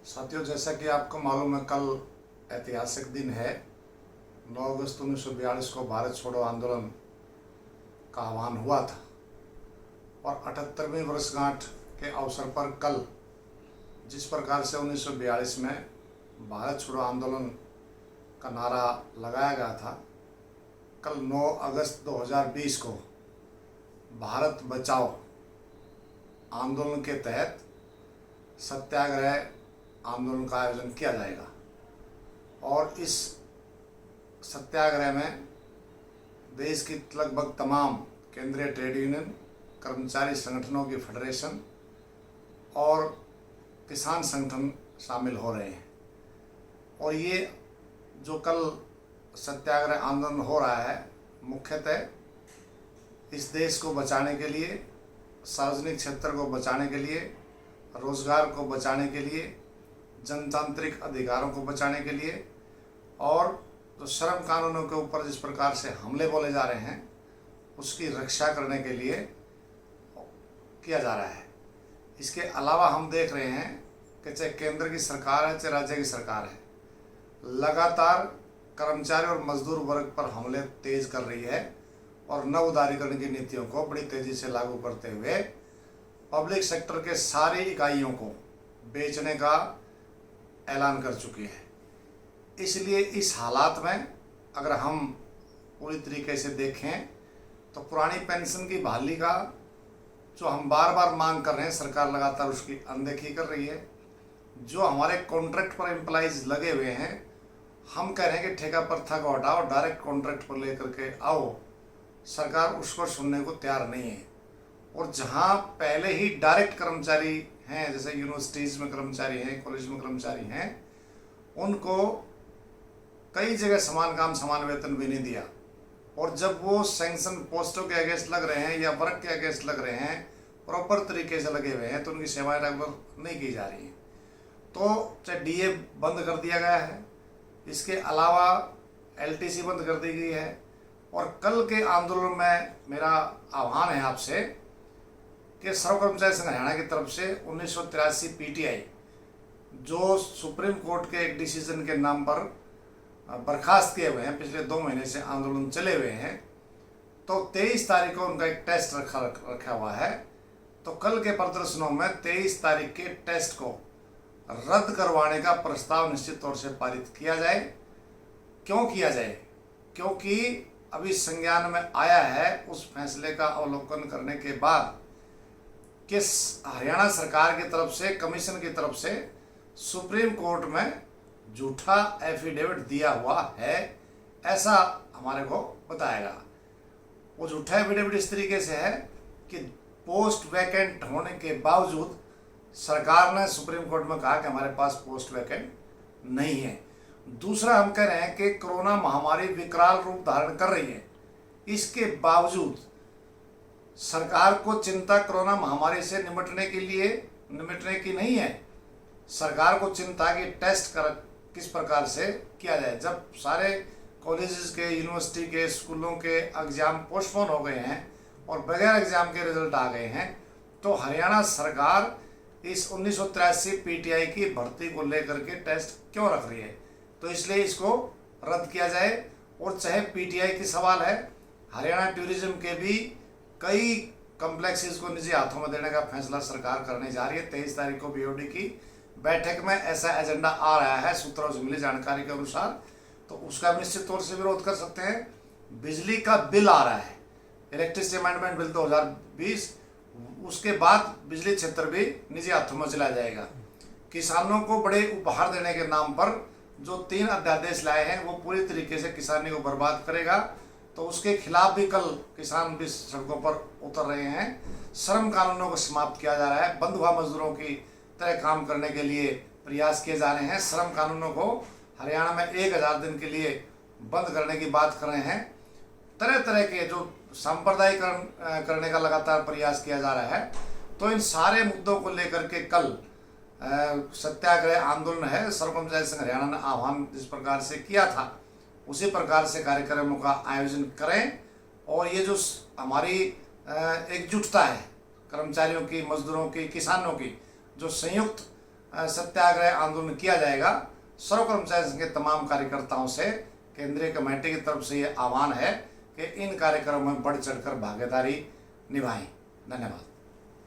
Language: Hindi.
साथियों, जैसा कि आपको मालूम है, कल ऐतिहासिक दिन है। 9 अगस्त 1942 को भारत छोड़ो आंदोलन का आह्वान हुआ था और 78वीं वर्षगांठ के अवसर पर कल जिस प्रकार से 1942 में भारत छोड़ो आंदोलन का नारा लगाया गया था, कल 9 अगस्त 2020 को भारत बचाओ आंदोलन के तहत सत्याग्रह आंदोलन का आयोजन किया जाएगा। और इस सत्याग्रह में देश की लगभग तमाम केंद्रीय ट्रेड यूनियन, कर्मचारी संगठनों की फेडरेशन और किसान संगठन शामिल हो रहे हैं। और ये जो कल सत्याग्रह आंदोलन हो रहा है, मुख्यतः इस देश को बचाने के लिए, सार्वजनिक क्षेत्र को बचाने के लिए, रोजगार को बचाने के लिए, जनतांत्रिक अधिकारों को बचाने के लिए और जो श्रम कानूनों के ऊपर जिस प्रकार से हमले बोले जा रहे हैं उसकी रक्षा करने के लिए किया जा रहा है। इसके अलावा हम देख रहे हैं कि चाहे केंद्र की सरकार है चाहे राज्य की सरकार है, लगातार कर्मचारी और मजदूर वर्ग पर हमले तेज कर रही है और नव उदारीकरण की नीतियों को बड़ी तेजी से लागू करते हुए पब्लिक सेक्टर के सारी इकाइयों को बेचने का ऐलान कर चुकी है। इसलिए इस हालात में अगर हम पूरी तरीके से देखें तो पुरानी पेंशन की बहाली का जो हम बार बार मांग कर रहे हैं, सरकार लगातार उसकी अनदेखी कर रही है। जो हमारे कॉन्ट्रैक्ट पर एम्प्लॉइज लगे हुए हैं, हम कह रहे हैं कि ठेका प्रथा को हटाओ, डायरेक्ट कॉन्ट्रैक्ट पर लेकर के आओ, सरकार उसको सुनने को तैयार नहीं है। और जहां पहले ही डायरेक्ट कर्मचारी हैं, जैसे यूनिवर्सिटीज़ में कर्मचारी हैं, कॉलेज में कर्मचारी हैं, उनको कई जगह समान काम समान वेतन भी नहीं दिया। और जब वो सैंक्शन पोस्टों के अगेंस्ट लग रहे हैं या वर्क के अगेंस्ट लग रहे हैं, प्रॉपर तरीके से लगे हुए हैं, तो उनकी सेवाएं रेगुलर नहीं की जा रही हैं। तो चाहे डीए बंद कर दिया गया है, इसके अलावा एलटीसी बंद कर दी गई है। और कल के आंदोलन में मेरा आह्वान है आपसे कि सर्व कर्मचारी संघ हरियाणा की तरफ से 1983 पीटीआई जो सुप्रीम कोर्ट के एक डिसीजन के नाम पर बर्खास्त किए हुए हैं, पिछले 2 महीने से आंदोलन चले हुए हैं, तो 23 तारीख को उनका एक टेस्ट रखा हुआ है। तो कल के प्रदर्शनों में 23 तारीख के टेस्ट को रद्द करवाने का प्रस्ताव निश्चित तौर से पारित किया जाए। क्यों किया जाए? क्योंकि अभी संज्ञान में आया है उस फैसले का अवलोकन करने के बाद कि हरियाणा सरकार की तरफ से, कमीशन की तरफ से सुप्रीम कोर्ट में झूठा एफिडेविट दिया हुआ है, ऐसा हमारे को बताएगा। वो झूठा एफिडेविट इस तरीके से है कि पोस्ट वैकेंट होने के बावजूद सरकार ने सुप्रीम कोर्ट में कहा कि हमारे पास पोस्ट वैकेंट नहीं है। दूसरा, हम कह रहे हैं कि कोरोना महामारी विकराल रूप धारण कर रही है, इसके बावजूद सरकार को चिंता कोरोना महामारी से निपटने की नहीं है। सरकार को चिंता कि टेस्ट किस प्रकार से किया जाए। जब सारे कॉलेजेस के, यूनिवर्सिटी के, स्कूलों के एग्ज़ाम पोस्टपोन हो गए हैं और बगैर एग्ज़ाम के रिजल्ट आ गए हैं, तो हरियाणा सरकार इस 1983 पीटीआई की भर्ती को लेकर के टेस्ट क्यों रख रही है? तो इसलिए इसको रद्द किया जाए। और चाहे पीटीआई की सवाल है, हरियाणा टूरिज्म के भी कई कम्प्लेक्सेस को निजी हाथों में देने का फैसला सरकार करने जा रही है। 23 तारीख को बीओडी की बैठक में ऐसा एजेंडा आ रहा है सूत्रों से मिली जानकारी के अनुसार, तो उसका निश्चित तौर से विरोध कर सकते हैं। बिजली का बिल आ रहा है, इलेक्ट्रिसिटी अमेंडमेंट बिल 2020, उसके बाद बिजली क्षेत्र भी निजी हाथों में चला जाएगा। किसानों को बड़े उपहार देने के नाम पर जो 3 अध्यादेश लाए हैं, वो पूरी तरीके से किसानी को बर्बाद करेगा। तो उसके खिलाफ भी कल किसान भी सड़कों पर उतर रहे हैं। श्रम कानूनों को समाप्त किया जा रहा है, बंद हुआ मजदूरों की तरह काम करने के लिए प्रयास किए जा रहे हैं। श्रम कानूनों को हरियाणा में 1000 दिन के लिए बंद करने की बात कर रहे हैं। तरह तरह के जो सांप्रदायिकरण करने का लगातार प्रयास किया जा रहा है। तो इन सारे मुद्दों को लेकर के कल सत्याग्रह आंदोलन है। सर्व कर्मचारी संघ हरियाणा ने आह्वान जिस प्रकार से किया था, उसी प्रकार से कार्यक्रमों का आयोजन करें। और ये जो हमारी एकजुटता है कर्मचारियों की, मजदूरों की, किसानों की, जो संयुक्त सत्याग्रह आंदोलन किया जाएगा। सर्व कर्मचारी संघ के तमाम कार्यकर्ताओं से केंद्रीय कमेटी की तरफ से ये आह्वान है कि इन कार्यक्रमों में बढ़ चढ़कर भागीदारी निभाएं। धन्यवाद।